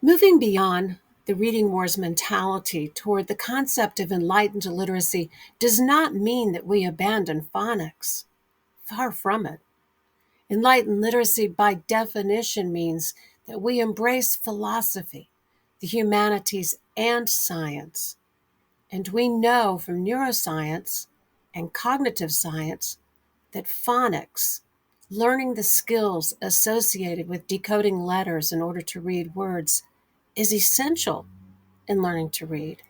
Moving beyond the reading wars mentality toward the concept of enlightened literacy does not mean that we abandon phonics. Far from it. Enlightened literacy, by definition, means that we embrace philosophy, the humanities, and science. And we know from neuroscience and cognitive science that phonics, learning the skills associated with decoding letters in order to read words, is essential in learning to read.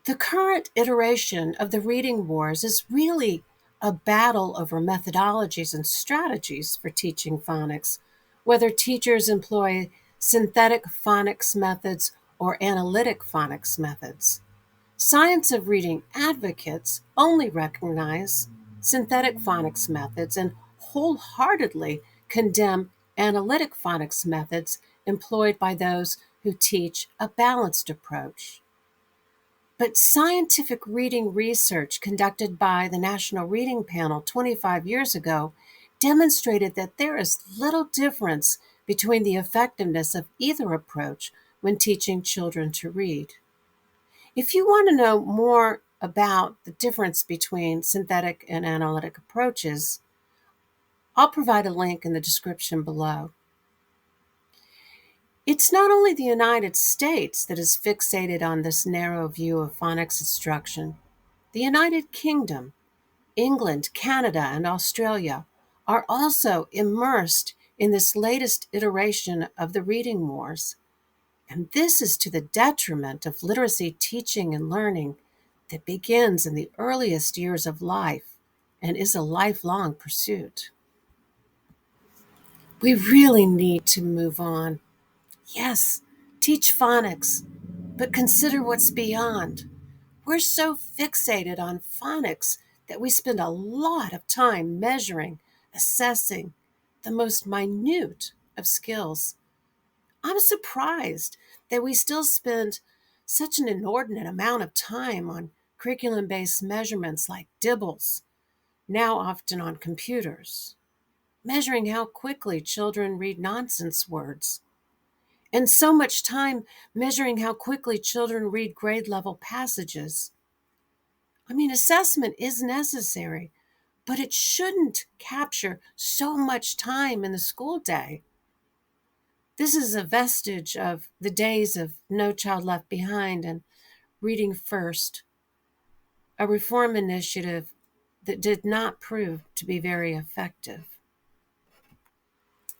The current iteration of the reading wars is really a battle over methodologies and strategies for teaching phonics, whether teachers employ synthetic phonics methods or analytic phonics methods. Science of reading advocates only recognize synthetic phonics methods and wholeheartedly condemn analytic phonics methods employed by those who teach a balanced approach. But scientific reading research conducted by the National Reading Panel 25 years ago demonstrated that there is little difference between the effectiveness of either approach when teaching children to read. If you want to know more about the difference between synthetic and analytic approaches, I'll provide a link in the description below. It's not only the United States that is fixated on this narrow view of phonics instruction. The United Kingdom, England, Canada, and Australia are also immersed in this latest iteration of the reading wars. And this is to the detriment of literacy teaching and learning that begins in the earliest years of life and is a lifelong pursuit. We really need to move on. Yes, teach phonics, but consider what's beyond. We're so fixated on phonics that we spend a lot of time measuring, assessing the most minute of skills. I'm surprised that we still spend such an inordinate amount of time on curriculum based measurements like dibbles, now often on computers, measuring how quickly children read nonsense words, and so much time measuring how quickly children read grade level passages. I mean, assessment is necessary, but it shouldn't capture so much time in the school day. This is a vestige of the days of No Child Left Behind and Reading First, a reform initiative that did not prove to be very effective.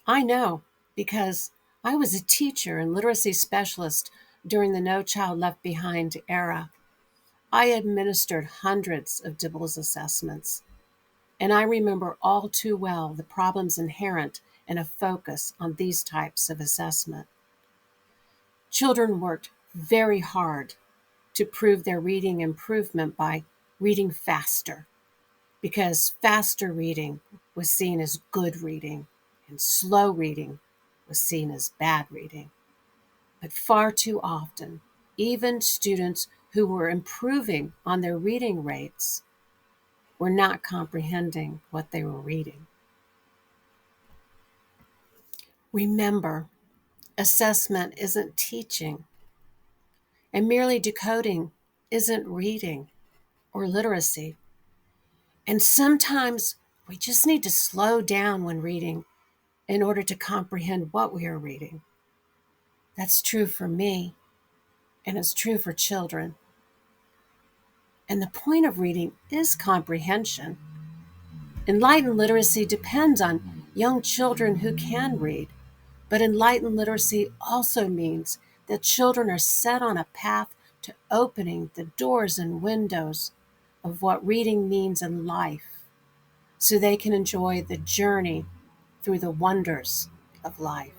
I know because I was a teacher and literacy specialist during the No Child Left Behind era. I administered hundreds of DIBELS assessments, and I remember all too well the problems inherent in a focus on these types of assessment. Children worked very hard to prove their reading improvement by reading faster, because faster reading was seen as good reading and slow reading was seen as bad reading. But far too often, even students who were improving on their reading rates were not comprehending what they were reading. Remember, assessment isn't teaching, and merely decoding isn't reading or literacy. And sometimes we just need to slow down when reading in order to comprehend what we are reading. That's true for me, and it's true for children. And the point of reading is comprehension. Enlightened literacy depends on young children who can read, but enlightened literacy also means that children are set on a path to opening the doors and windows of what reading means in life, so they can enjoy the journey through the wonders of life.